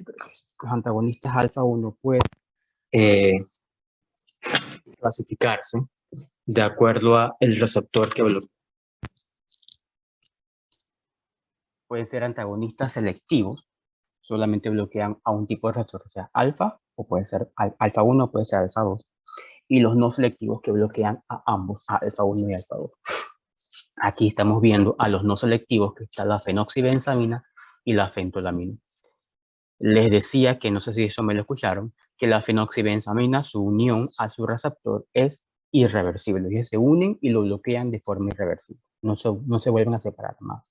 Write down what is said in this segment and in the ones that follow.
los antagonistas alfa 1 pueden clasificarse de acuerdo a el receptor que bloquea. Pueden ser antagonistas selectivos, solamente bloquean a un tipo de receptor, o sea, alfa, o puede ser alfa 1, o puede ser alfa 2. Y los no selectivos que bloquean a ambos, a alfa 1 y alfa 2. Aquí estamos viendo a los no selectivos, que está la fenoxibenzamina y la fentolamina. Les decía que, no sé si eso me lo escucharon, que la fenoxibenzamina, su unión a su receptor es irreversible. Ellos se unen y lo bloquean de forma irreversible. No se vuelven a separar más.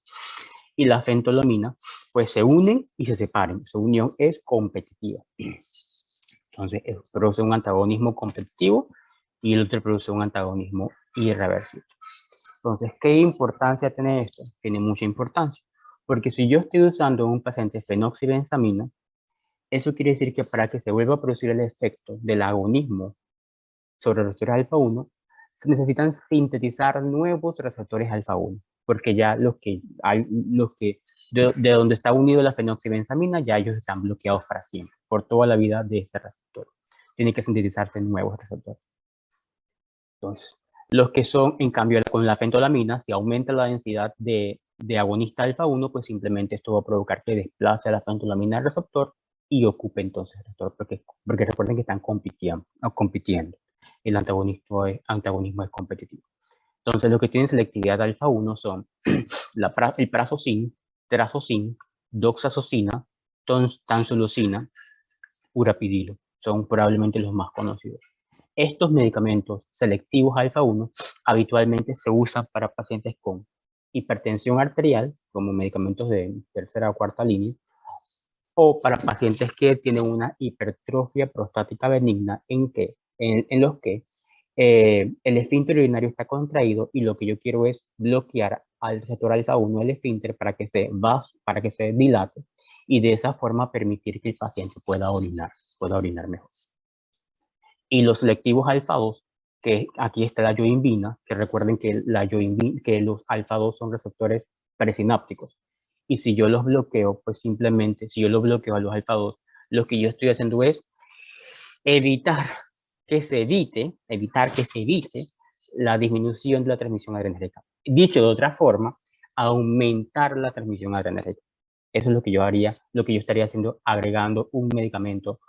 Y la fentolamina, pues se unen y se separan. Su unión es competitiva. Entonces, produce un antagonismo competitivo y el otro produce un antagonismo irreversible. Entonces, ¿qué importancia tiene esto? Tiene mucha importancia. Porque si yo estoy usando en un paciente fenoxibenzamina, eso quiere decir que para que se vuelva a producir el efecto del agonismo sobre los receptores alfa 1, se necesitan sintetizar nuevos receptores alfa 1, porque ya de donde está unido la fenoxibenzamina, ya ellos están bloqueados para siempre, por toda la vida de ese receptor. Tienen que sintetizarse nuevos receptores. Entonces, los que son, en cambio, con la fentolamina, si aumenta la densidad de agonista alfa 1, pues simplemente esto va a provocar que desplace a la fentolamina al receptor y ocupe entonces el receptor, porque recuerden que están compitiendo. El antagonismo es competitivo. Entonces, los que tienen selectividad alfa 1 son el prazosin, trazocin, doxazocina, tansulosina, urapidilo. Son probablemente los más conocidos. Estos medicamentos selectivos alfa 1 habitualmente se usan para pacientes con hipertensión arterial, como medicamentos de tercera o cuarta línea, o para pacientes que tienen una hipertrofia prostática benigna en los que el esfínter urinario está contraído y lo que yo quiero es bloquear al receptor alfa 1 del esfínter para que se dilate y de esa forma permitir que el paciente pueda orinar mejor. Y los selectivos alfa 2, que aquí está la yoimbina, que recuerden que los alfa 2 son receptores presinápticos. Y si yo los bloqueo, pues simplemente, si yo los bloqueo a los alfa 2, lo que yo estoy haciendo es evitar que se evite la disminución de la transmisión adrenérgica. Dicho de otra forma, aumentar la transmisión adrenérgica. Eso es lo que yo haría, lo que yo estaría haciendo, agregando un medicamento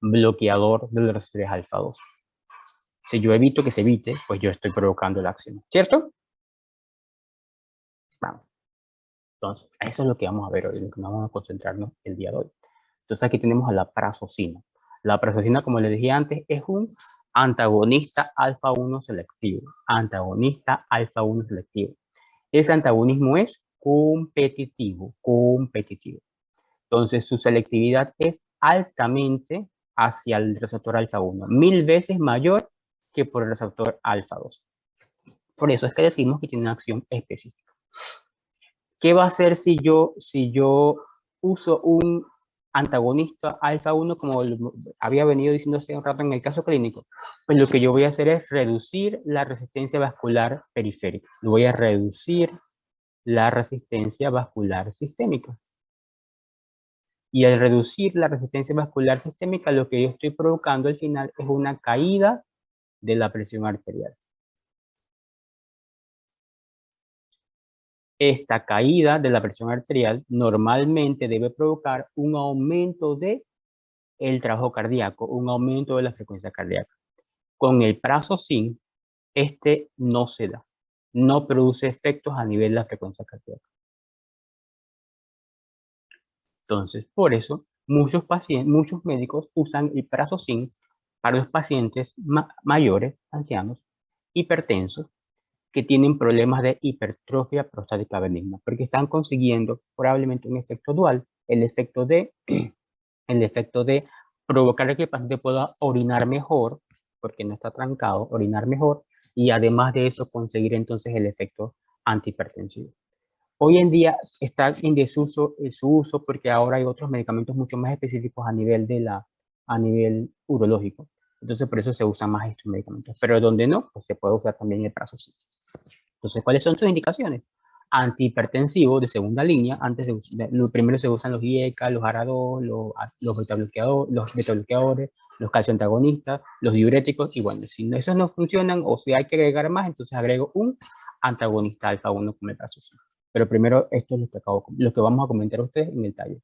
bloqueador de los receptores alfa 2. Si yo evito que se evite, pues yo estoy provocando la acción, ¿cierto? Vamos. Entonces, eso es lo que vamos a ver hoy, lo que vamos a concentrarnos el día de hoy. Entonces, aquí tenemos a la prazosina. La prazosina, como les dije antes, es un antagonista alfa 1 selectivo. Antagonista alfa 1 selectivo. Ese antagonismo es competitivo. Entonces, su selectividad es altamente hacia el receptor alfa 1, 1000 veces mayor que por el receptor alfa 2. Por eso es que decimos que tiene una acción específica. ¿Qué va a hacer si yo uso un antagonista alfa 1, como había venido diciendo hace un rato en el caso clínico? Pues lo que yo voy a hacer es reducir la resistencia vascular periférica. Voy a reducir la resistencia vascular sistémica. Y al reducir la resistencia vascular sistémica, lo que yo estoy provocando al final es una caída de la presión arterial. Esta caída de la presión arterial normalmente debe provocar un aumento del trabajo cardíaco, un aumento de la frecuencia cardíaca. Con el prazosin, este no se da, no produce efectos a nivel de la frecuencia cardíaca. Entonces, por eso, muchos médicos usan el prazosin para los pacientes mayores, ancianos, hipertensos, que tienen problemas de hipertrofia prostática benigna, porque están consiguiendo probablemente un efecto dual, el efecto de provocar que el paciente pueda orinar mejor, porque no está trancado, orinar mejor, y además de eso conseguir entonces el efecto antihipertensivo. Hoy en día está en desuso su uso porque ahora hay otros medicamentos mucho más específicos a nivel urológico. Entonces, por eso se usan más estos medicamentos. Pero donde no, pues se puede usar también el prazosin. Entonces, ¿cuáles son sus indicaciones? antihipertensivo de segunda línea. Lo primero se usan los IECA, los ARA2, los beta-bloqueadores, los calcioantagonistas, los diuréticos, y bueno, si esos no funcionan o si hay que agregar más, entonces agrego un antagonista alfa-1 con meprazolam. Pero primero esto es lo que vamos a comentar a ustedes en el taller.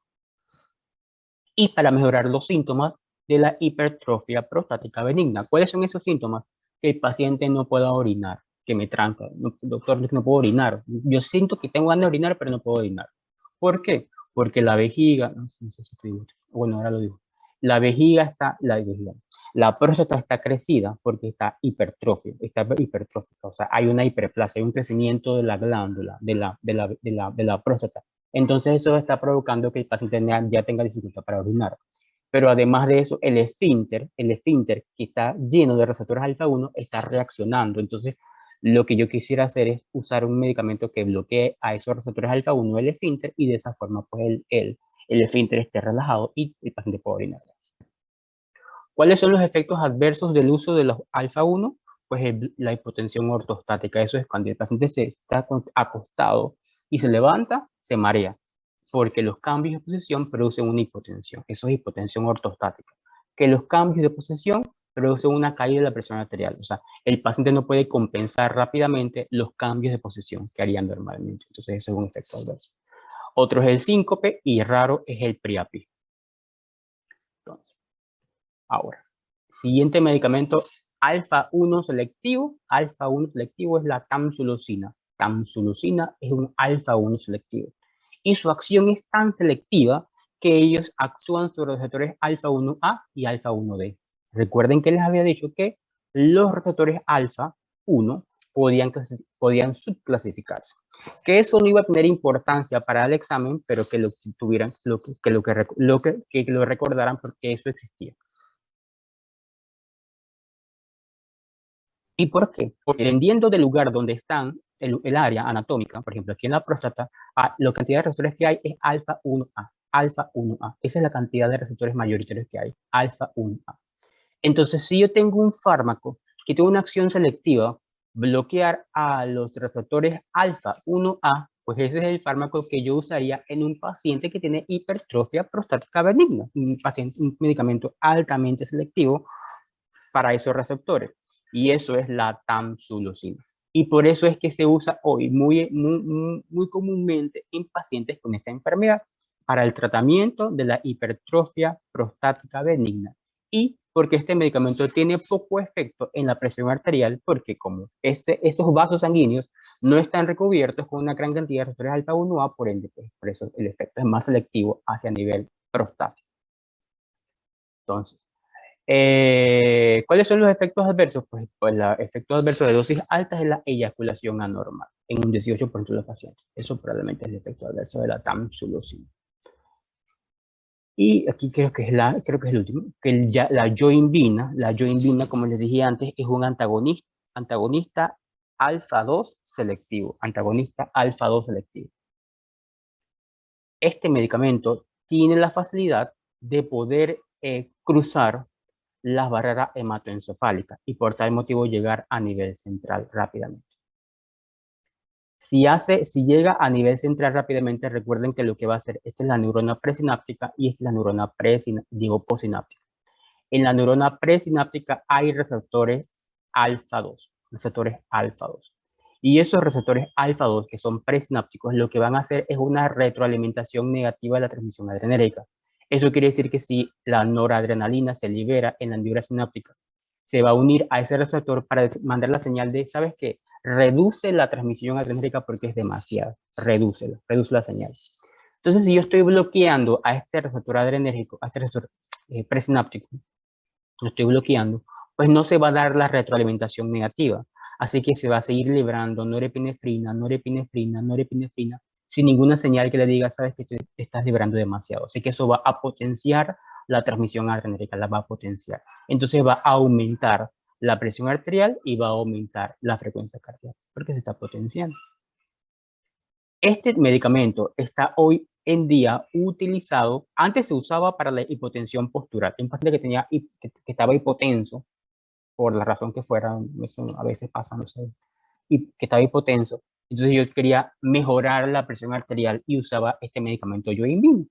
Y para mejorar los síntomas de la hipertrofia prostática benigna. ¿Cuáles son esos síntomas? Que el paciente no pueda orinar, que me tranca. No, doctor, no puedo orinar. Yo siento que tengo ganas de orinar, pero no puedo orinar. ¿Por qué? Porque la vejiga, no sé si estoy, bueno, ahora lo digo. La próstata está crecida porque está hipertrófica, o sea, hay una hiperplasia, hay un crecimiento de la glándula, de la próstata. Entonces eso está provocando que el paciente ya tenga dificultad para orinar. Pero además de eso, el esfínter que está lleno de receptores alfa-1 está reaccionando. Entonces, lo que yo quisiera hacer es usar un medicamento que bloquee a esos receptores alfa-1 del esfínter y de esa forma, pues, el esfínter esté relajado y el paciente pueda orinar. ¿Cuáles son los efectos adversos del uso de los alfa-1? Pues la hipotensión ortostática. Eso es cuando el paciente se está acostado y se levanta, se marea, porque los cambios de posición producen una hipotensión. Eso es hipotensión ortostática. Que los cambios de posición producen una caída de la presión arterial. O sea, el paciente no puede compensar rápidamente los cambios de posición que harían normalmente. Entonces, eso es un efecto adverso. Otro es el síncope y raro es el priapismo. Entonces, ahora, siguiente medicamento, alfa-1 selectivo. Alfa-1 selectivo es la tamsulosin. Tamsulosin es un alfa-1 selectivo. Y su acción es tan selectiva que ellos actúan sobre los receptores alfa-1A y alfa-1D. Recuerden que les había dicho que los receptores alfa-1 podían subclasificarse. Que eso no iba a tener importancia para el examen, pero que lo tuvieran, que lo recordaran porque eso existía. ¿Y por qué? Porque dependiendo del lugar donde están, el área anatómica, por ejemplo, aquí en la próstata, la cantidad de receptores que hay es alfa-1A. Alfa-1A. Esa es la cantidad de receptores mayoritarios que hay. Alfa-1A. Entonces, si yo tengo un fármaco que tiene una acción selectiva, bloquear a los receptores alfa-1A, pues ese es el fármaco que yo usaría en un paciente que tiene hipertrofia prostática benigna. Un medicamento altamente selectivo para esos receptores. Y eso es la tamsulosin. Y por eso es que se usa hoy muy comúnmente en pacientes con esta enfermedad para el tratamiento de la hipertrofia prostática benigna. Y porque este medicamento tiene poco efecto en la presión arterial, porque como esos vasos sanguíneos no están recubiertos con una gran cantidad de receptores alfa-1A, por ende, pues, por eso el efecto es más selectivo hacia nivel prostático. Entonces, ¿cuáles son los efectos adversos? Pues los efectos adversos de dosis altas es la eyaculación anormal en un 18% de los pacientes. Eso probablemente es el efecto adverso de la tamsulosin. Y aquí creo que es el último, que la yoimbina, como les dije antes, es un antagonista alfa-2 selectivo. Antagonista alfa-2 selectivo. Este medicamento tiene la facilidad de poder cruzar las barreras hematoencefálicas y por tal motivo llegar a nivel central rápidamente. Si llega a nivel central rápidamente, recuerden que lo que va a hacer, esta es la neurona presináptica y esta es la neurona posináptica. En la neurona presináptica hay receptores alfa-2, Y esos receptores alfa-2 que son presinápticos, lo que van a hacer es una retroalimentación negativa de la transmisión adrenérgica. Eso quiere decir que si la noradrenalina se libera en la neurona sináptica, se va a unir a ese receptor para mandar la señal de, ¿sabes qué? Reduce la transmisión adrenérgica porque es demasiado. Reduce la señal. Entonces, si yo estoy bloqueando a este receptor adrenérgico, a este receptor presináptico, lo estoy bloqueando, pues no se va a dar la retroalimentación negativa. Así que se va a seguir librando norepinefrina, sin ninguna señal que le diga, sabes que te estás librando demasiado. Así que eso va a potenciar la transmisión adrenérgica, la va a potenciar. Entonces va a aumentar la presión arterial y va a aumentar la frecuencia cardíaca, porque se está potenciando. Este medicamento está hoy en día utilizado, antes se usaba para la hipotensión postural. Un paciente que estaba hipotenso, por la razón que fuera, eso a veces pasa, no sé, y que estaba hipotenso, Entonces yo quería mejorar la presión arterial y usaba este medicamento Yohimbine.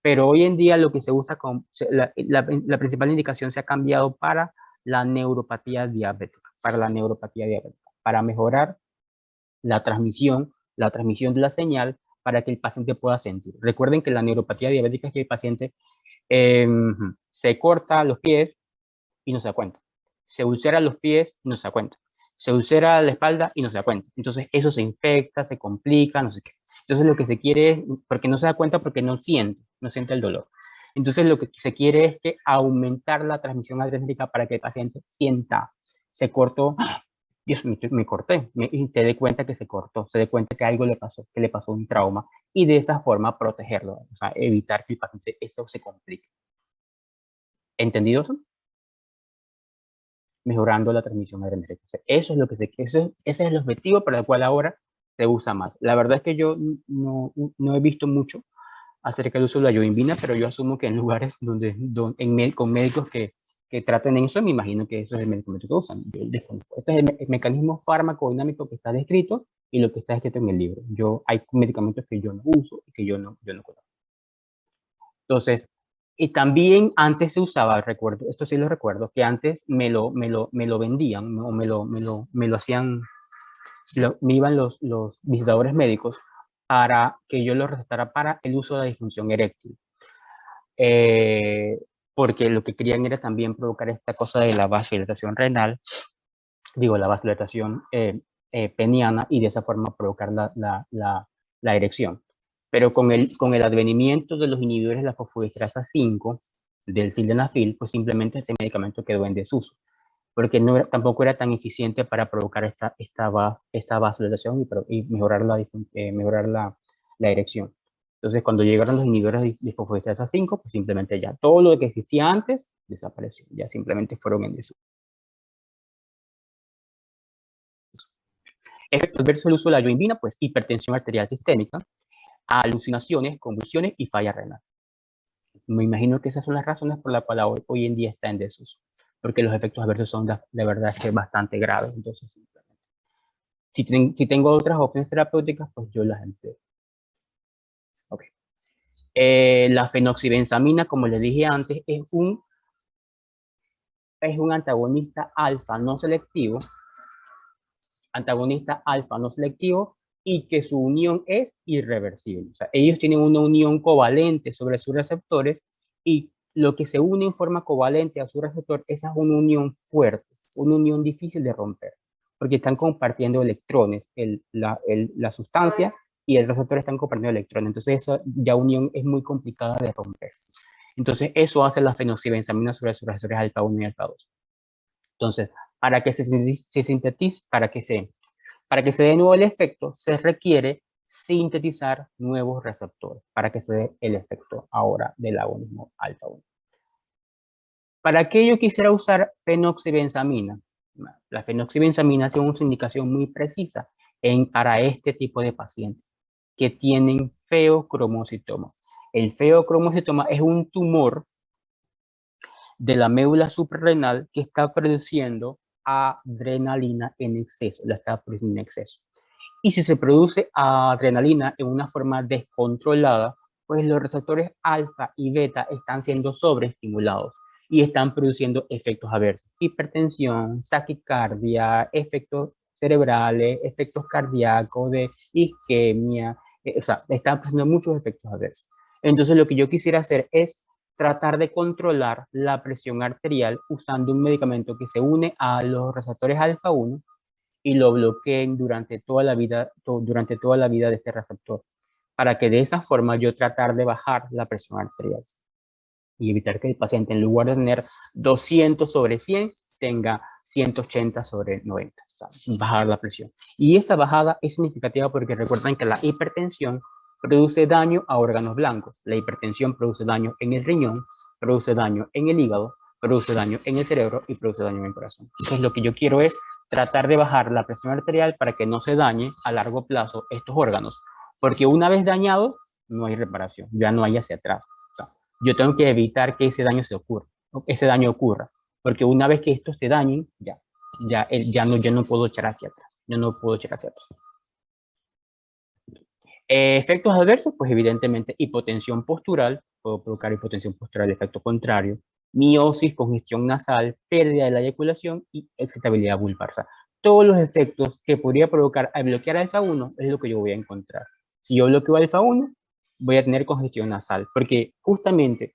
Pero hoy en día lo que se usa la principal indicación se ha cambiado para la neuropatía diabética, para mejorar la transmisión de la señal para que el paciente pueda sentir. Recuerden que la neuropatía diabética es que el paciente se corta los pies y no se da cuenta. Se ulcera los pies y no se da cuenta. Se ulcera la espalda y no se da cuenta. Entonces eso se infecta, se complica, no sé qué. Entonces lo que se quiere es, porque no se da cuenta porque no siente el dolor. Entonces lo que se quiere es que aumentar la transmisión adrenérgica para que el paciente sienta, se cortó, Dios, me corté, y se dé cuenta que se cortó, se dé cuenta que algo le pasó, que le pasó un trauma, y de esa forma protegerlo, o sea, evitar que el paciente eso se complique. ¿Entendido eso? Mejorando la transmisión adrenérgica. Eso es lo que ese es el objetivo para el cual ahora se usa más. La verdad es que yo no he visto mucho acerca del uso de la yohimbina, pero yo asumo que en lugares con médicos que traten en eso, me imagino que eso es el medicamento que usan. Yo desconozco. Este es el mecanismo farmacodinámico que está descrito y lo que está escrito en el libro. Hay medicamentos que yo no uso y que yo no conozco. Entonces, y también antes se usaba, recuerdo, esto sí lo recuerdo, que antes me lo vendían, ¿no? Me lo hacían, me iban los visitadores médicos para que yo lo recetara para el uso de la disfunción eréctil. Porque lo que querían era también provocar esta cosa de la vasodilatación renal, la vasodilatación peniana, y de esa forma provocar la erección. Pero con el advenimiento de los inhibidores de la fosfodiesterasa 5, del sildenafil, pues simplemente este medicamento quedó en desuso, porque tampoco era tan eficiente para provocar esta vasodilatación y mejorar la erección. Entonces, cuando llegaron los inhibidores de fosfodiesterasa 5, pues simplemente ya todo lo que existía antes desapareció, ya simplemente fueron en desuso. Efectos adversos del uso de la yohimbina, pues hipertensión arterial sistémica, alucinaciones, convulsiones y falla renal. Me imagino que esas son las razones por las cuales hoy en día está en desuso, porque los efectos adversos son de verdad que bastante graves. Entonces, si tengo otras opciones terapéuticas, pues yo las empleo. Okay. La fenoxibenzamina, como les dije antes, es un antagonista alfa no selectivo, y que su unión es irreversible. O sea, ellos tienen una unión covalente sobre sus receptores, y lo que se une en forma covalente a su receptor, esa es una unión fuerte, una unión difícil de romper, porque están compartiendo electrones, la sustancia y el receptor están compartiendo electrones. Entonces esa ya unión es muy complicada de romper. Entonces eso hace la fenoxibenzamina sobre sus receptores alfa 1 y alfa 2. Entonces, para que se sintetice, para que se dé nuevo el efecto, se requiere sintetizar nuevos receptores para que se dé el efecto ahora del agonismo alfa 1. ¿Para qué yo quisiera usar fenoxibenzamina? La fenoxibenzamina tiene una indicación muy precisa para este tipo de pacientes que tienen feocromocitoma. El feocromocitoma es un tumor de la médula suprarrenal que está produciendo adrenalina en exceso, la está produciendo en exceso. Y si se produce adrenalina en una forma descontrolada, pues los receptores alfa y beta están siendo sobreestimulados y están produciendo efectos adversos: hipertensión, taquicardia, efectos cerebrales, efectos cardíacos, de isquemia, o sea, están produciendo muchos efectos adversos. Entonces lo que yo quisiera hacer es tratar de controlar la presión arterial usando un medicamento que se une a los receptores alfa 1 y lo bloqueen durante toda la vida de este receptor, para que de esa forma yo tratar de bajar la presión arterial y evitar que el paciente, en lugar de tener 200 sobre 100, tenga 180 sobre 90, o sea, bajar la presión. Y esa bajada es significativa porque recuerden que la hipertensión produce daño a órganos blancos. La hipertensión produce daño en el riñón, produce daño en el hígado, produce daño en el cerebro y produce daño en el corazón. Entonces lo que yo quiero es tratar de bajar la presión arterial para que no se dañe a largo plazo estos órganos, porque una vez dañado no hay reparación, ya no hay hacia atrás. O sea, yo tengo que evitar que ese daño ocurra, porque una vez que esto se dañe, ya no puedo echar hacia atrás, yo no puedo echar hacia atrás. Efectos adversos, pues evidentemente hipotensión postural, puedo provocar hipotensión postural de efecto contrario, miosis, congestión nasal, pérdida de la eyaculación y excitabilidad vulvar. O sea, todos los efectos que podría provocar al bloquear alfa 1 es lo que yo voy a encontrar. Si yo bloqueo alfa 1, voy a tener congestión nasal, porque justamente,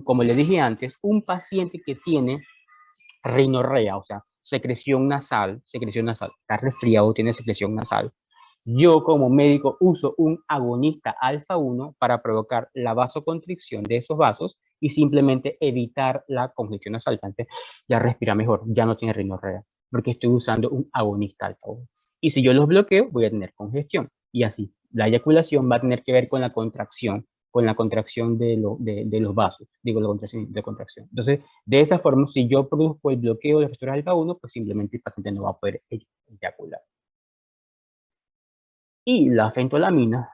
como le dije antes, un paciente que tiene rinorrea, o sea, secreción nasal, está resfriado, tiene secreción nasal. Yo como médico uso un agonista alfa 1 para provocar la vasoconstricción de esos vasos y simplemente evitar la congestión nasal. Entonces ya respira mejor, ya no tiene rinorrea, porque estoy usando un agonista alfa 1. Y si yo los bloqueo, voy a tener congestión. Y así, la eyaculación va a tener que ver con la contracción de los vasos, digo, la contracción de contracción. Entonces, de esa forma, si yo produzco el bloqueo de receptores alfa 1, pues simplemente el paciente no va a poder eyacular. Y la fentolamina,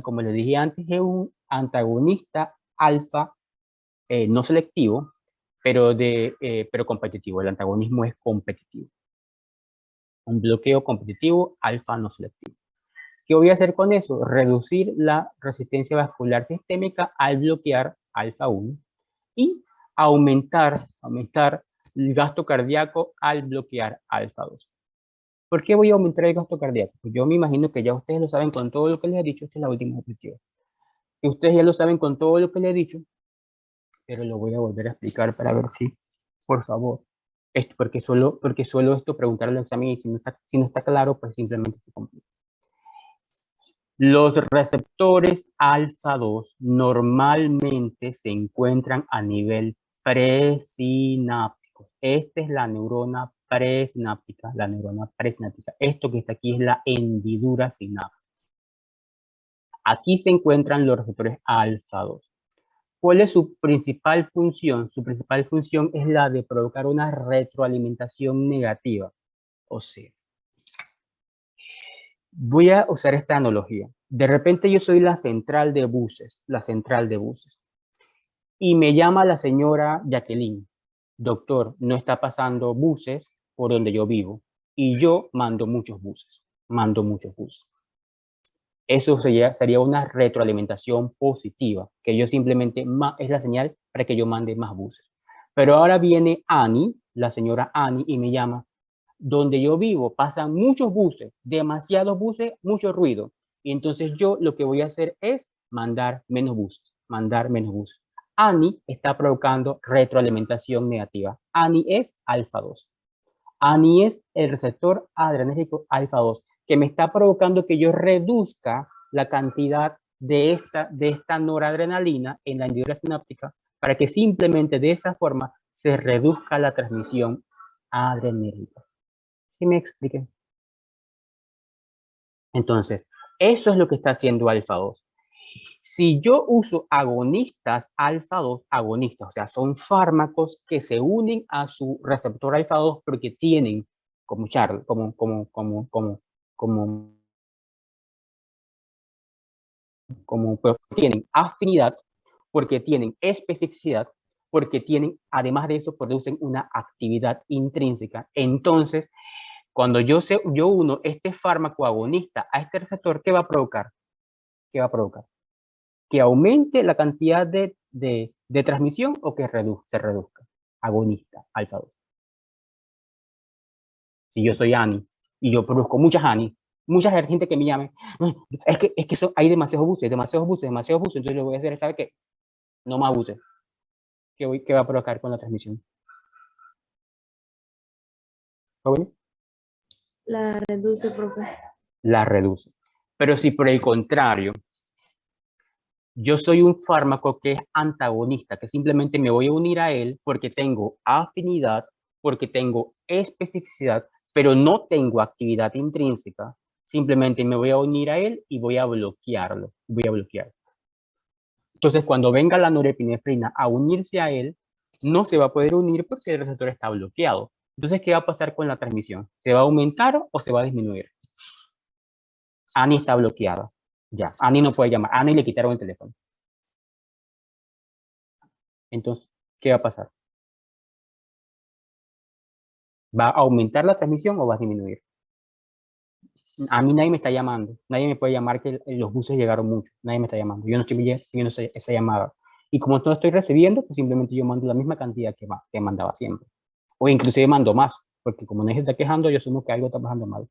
como les dije antes, es un antagonista alfa no selectivo, pero competitivo. El antagonismo es competitivo. Un bloqueo competitivo alfa no selectivo. ¿Qué voy a hacer con eso? Reducir la resistencia vascular sistémica al bloquear alfa 1 y aumentar el gasto cardíaco al bloquear alfa 2. ¿Por qué voy a aumentar el gasto cardíaco? Pues yo me imagino que ya ustedes lo saben con todo lo que les he dicho. Esta es la última diapositiva. Que ustedes ya lo saben con todo lo que les he dicho, pero lo voy a volver a explicar para ver si, por favor, esto, porque solo esto preguntar al examen y si no está claro, pues simplemente se complica. Los receptores alfa 2 normalmente se encuentran a nivel presináptico. Esta es la neurona presináptica, Esto que está aquí es la hendidura sináptica. Aquí se encuentran los receptores alfa 2. ¿Cuál es su principal función? Su principal función es la de provocar una retroalimentación negativa. O sea, voy a usar esta analogía. De repente yo soy la central de buses, y me llama la señora Jacqueline. Doctor, no está pasando buses por donde yo vivo. Y yo mando muchos buses. Eso sería una retroalimentación positiva, que yo simplemente, es la señal para que yo mande más buses. Pero ahora viene Annie, la señora Annie, y me llama, donde yo vivo pasan muchos buses, demasiados buses, mucho ruido. Y entonces yo lo que voy a hacer es mandar menos buses. Annie está provocando retroalimentación negativa. Annie es alfa 2. Ani es el receptor adrenérgico alfa 2, que me está provocando que yo reduzca la cantidad de esta noradrenalina en la hendidura sináptica para que simplemente de esa forma se reduzca la transmisión adrenérgica. ¿Sí me expliqué? Entonces, eso es lo que está haciendo alfa 2. Si yo uso agonistas alfa 2, agonistas, o sea, son fármacos que se unen a su receptor alfa 2 porque tienen, como Charles, pues, tienen afinidad, porque tienen especificidad, porque tienen, además de eso, producen una actividad intrínseca. Entonces, cuando yo uno este fármaco agonista a este receptor, ¿qué va a provocar? ¿Qué va a provocar? Que aumente la cantidad de transmisión o que se reduzca. Agonista, alfa 2. Si yo soy ANI y yo produzco muchas ANI, mucha gente que me llame, es que hay demasiados buses, entonces lo voy a hacer, ¿sabe qué? No más buses. ¿Qué va a provocar con la transmisión? ¿Jóvenes? La reduce, profe. La reduce. Pero si por el contrario, yo soy un fármaco que es antagonista, que simplemente me voy a unir a él porque tengo afinidad, porque tengo especificidad, pero no tengo actividad intrínseca. Simplemente me voy a unir a él y voy a bloquearlo. Entonces, cuando venga la norepinefrina a unirse a él, no se va a poder unir porque el receptor está bloqueado. Entonces, ¿qué va a pasar con la transmisión? ¿Se va a aumentar o se va a disminuir? Ani está bloqueada. Ya, Ani no puede llamar. Ani le quitaron el teléfono. Entonces, ¿qué va a pasar? ¿Va a aumentar la transmisión o va a disminuir? A mí nadie me está llamando. Nadie me puede llamar que los buses llegaron mucho. Nadie me está llamando. Yo no estoy recibiendo esa llamada. Y como no estoy recibiendo, pues simplemente yo mando la misma cantidad que mandaba siempre. O inclusive mando más, porque como nadie se está quejando, yo asumo que algo está pasando mal.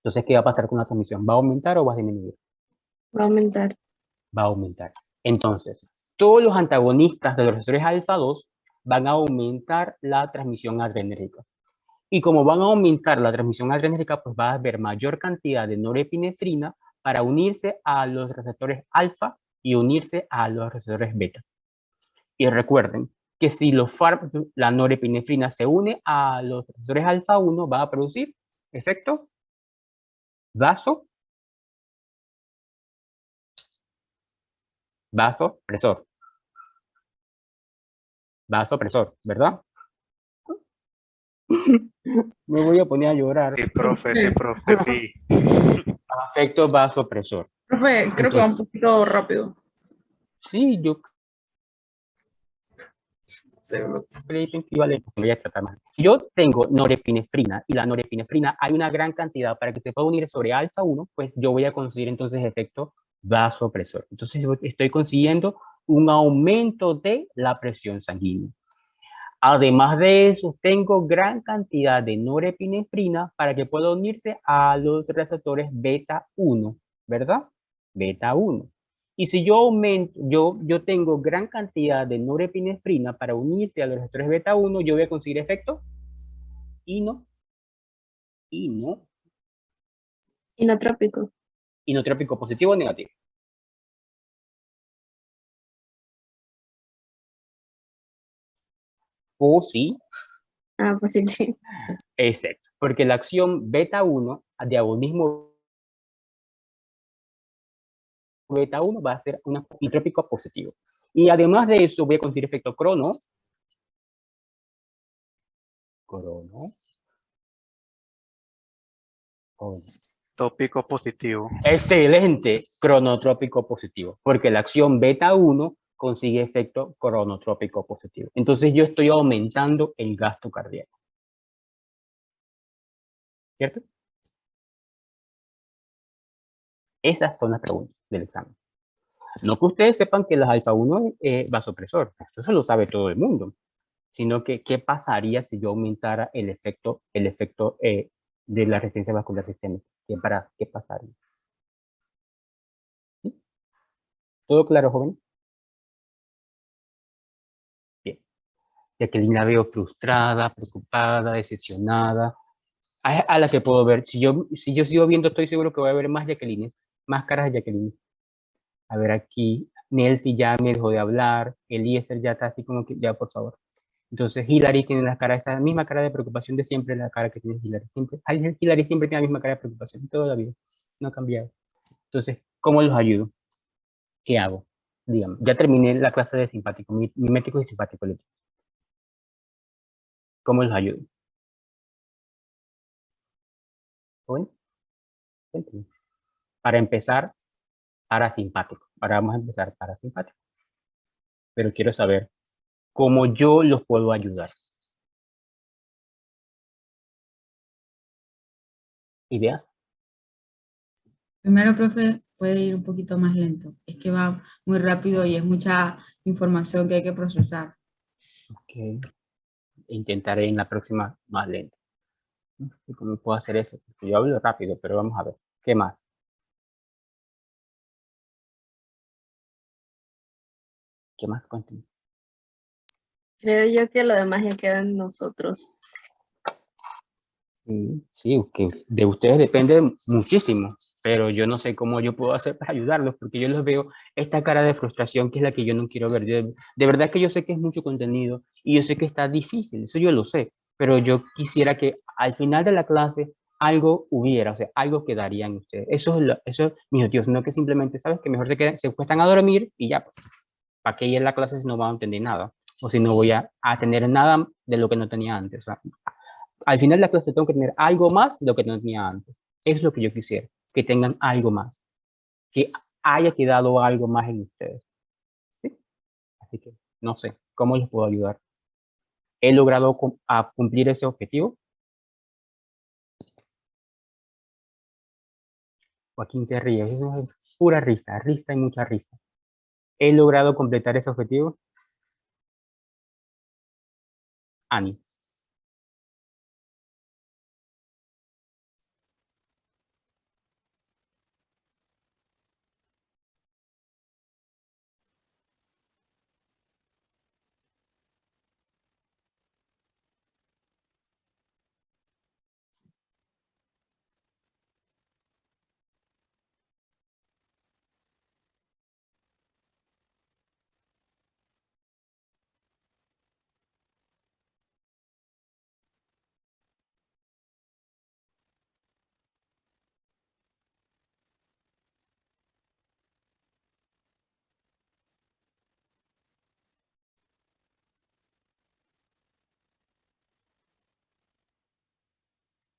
Entonces, ¿qué va a pasar con la transmisión? ¿Va a aumentar o va a disminuir? Va a aumentar. Va a aumentar. Entonces, todos los antagonistas de los receptores alfa 2 van a aumentar la transmisión adrenérgica. Y como van a aumentar la transmisión adrenérgica, pues va a haber mayor cantidad de norepinefrina para unirse a los receptores alfa y unirse a los receptores beta. Y recuerden que si la norepinefrina se une a los receptores alfa 1, va a producir efecto vasopresor, ¿verdad? Me voy a poner a llorar. Sí, profe, sí. Efecto vasopresor. Profe, creo que va un Entonces, poquito rápido. sí, yo Sí, voy a tratar más. Si yo tengo norepinefrina y la norepinefrina hay una gran cantidad para que se pueda unir sobre alfa 1, pues yo voy a conseguir entonces efecto vasopresor. Entonces estoy consiguiendo un aumento de la presión sanguínea. Además de eso, tengo gran cantidad de norepinefrina para que pueda unirse a los receptores beta 1, ¿verdad? Beta 1. Y si yo aumento, yo tengo gran cantidad de norepinefrina para unirse a los receptores beta 1, yo voy a conseguir efecto ino, ino, Inotrópico. inotrópico positivo o negativo. O sí, Ah, positivo. exacto. Porque la acción beta 1 de agonismo beta 1 va a ser un inotrópico positivo. Y además de eso, voy a conseguir efecto crono. Tópico positivo. Excelente, cronotrópico positivo, porque la acción beta 1 consigue efecto cronotrópico positivo. Entonces yo estoy aumentando el gasto cardíaco. ¿Cierto? Esas son las preguntas del examen. No que ustedes sepan que las alfa 1 es vasopresor, eso lo sabe todo el mundo, sino que qué pasaría si yo aumentara el efecto de la resistencia vascular sistémica. ¿Qué pasaría? ¿Sí? ¿Todo claro, joven? Bien. Jacqueline la veo frustrada, preocupada, decepcionada. A la que puedo ver. Si yo sigo viendo, estoy seguro que voy a ver más Jacqueline, más caras de Jacqueline. A ver aquí, Nelsie ya me dejó de hablar, Eliezer ya está así como que, ya por favor. Entonces Hilary tiene esta misma cara de preocupación de siempre, la cara que tiene Hilary. Hilary siempre tiene la misma cara de preocupación, toda la vida, no ha cambiado. Entonces, ¿cómo los ayudo? ¿Qué hago? Dígame, ya terminé la clase de simpático, mimético y simpático. ¿Cómo los ayudo? ¿Joven? Cuénteme. Para empezar, parasimpático. Ahora vamos a empezar parasimpático. Pero quiero saber cómo yo los puedo ayudar. ¿Ideas? Primero, profe, puede ir un poquito más lento. Es que va muy rápido y es mucha información que hay que procesar. Ok. Intentaré en la próxima más lento. No sé cómo puedo hacer eso, porque yo hablo rápido, pero vamos a ver. ¿Qué más? ¿Qué más? Cuéntame. Creo yo que lo demás ya queda en nosotros. Sí, que de ustedes depende muchísimo, pero yo no sé cómo yo puedo hacer para ayudarlos, porque yo les veo esta cara de frustración que es la que yo no quiero ver. De verdad que yo sé que es mucho contenido y yo sé que está difícil, eso yo lo sé, pero yo quisiera que al final de la clase algo hubiera, o sea, algo quedaría en ustedes. Eso es mi objetivo, no que simplemente, ¿sabes? Que mejor se cuestan a dormir y ya, pues, ¿para qué ir a la clase si no van a entender nada? O si no voy a tener nada de lo que no tenía antes. O sea, al final de la clase tengo que tener algo más de lo que no tenía antes. Es lo que yo quisiera, que tengan algo más, que haya quedado algo más en ustedes. ¿Sí? Así que no sé cómo les puedo ayudar. ¿He logrado cumplir ese objetivo? Joaquín se ríe, eso es pura risa, risa y mucha risa. ¿He logrado completar ese objetivo? Ani.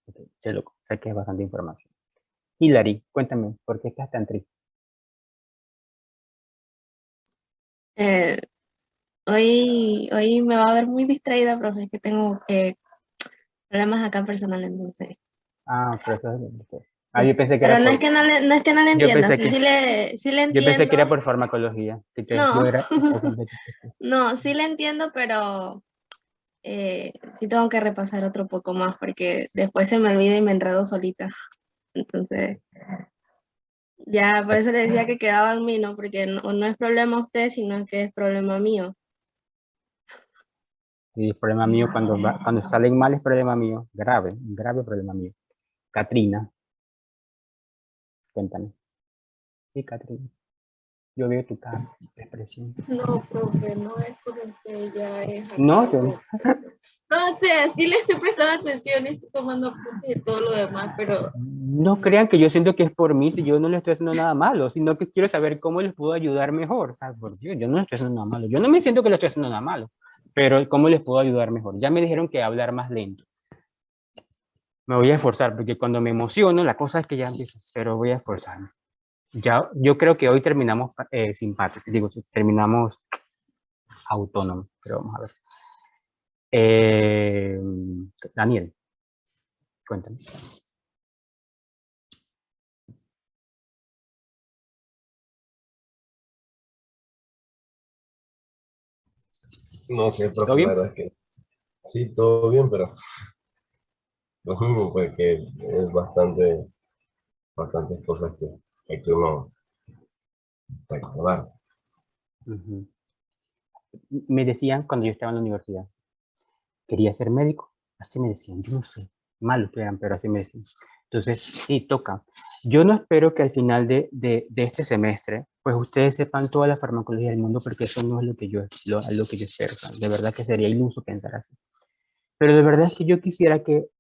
Ok, sé que es bastante información. Hilary, cuéntame, ¿por qué estás tan triste? Eh, hoy me va a ver muy distraída, profe, es que tengo problemas acá personales, entonces. Ah, pero eso Sí. yo pensé que Pero era no por, es que no es que no le yo entienda, pensé sí, que, sí le yo pensé que era entiendo. por farmacología, No, estás siempre triste. no, sí le entiendo, pero sí tengo que repasar otro poco más porque después se me olvida y me enredo solita. Entonces, ya por eso le decía que quedaba en mí, ¿no? Porque no es problema usted, sino que es problema mío. Y es problema mío cuando salen mal es problema mío, grave, un grave problema mío. Katrina, cuéntame. Sí, Katrina, yo veo tu cara, tu expresión. No, profe, no es por usted, ya es acá No, algo. No, o sea, sí le estoy prestando atención y estoy tomando apuntes de todo lo demás, pero no crean que yo siento que es por mí si yo no le estoy haciendo nada malo, sino que quiero saber cómo les puedo ayudar mejor. O sea, por Dios, yo no le estoy haciendo nada malo. Yo no me siento que le estoy haciendo nada malo, pero ¿cómo les puedo ayudar mejor? Ya me dijeron que hablar más lento. Me voy a esforzar porque cuando me emociono, la cosa es que ya empiezo, pero voy a esforzarme. Ya, yo creo que hoy terminamos simpáticos, digo, terminamos autónomos, pero vamos a ver. Eh, Daniel, cuéntame. No sé, ¿Todo profe, la bien? verdad es que sí, todo bien, pero lo mismo, pues que es bastantes cosas que hay que uno recordar. Ujú. Me decían cuando yo estaba en la universidad, quería ser médico, así me decían, yo no sé, malos que eran, pero así me decían. Entonces, sí, toca. Yo no espero que al final de este semestre, pues ustedes sepan toda la farmacología del mundo, porque eso no es lo que yo espero. O sea, de verdad que sería iluso pensar así. Pero de verdad es que yo quisiera que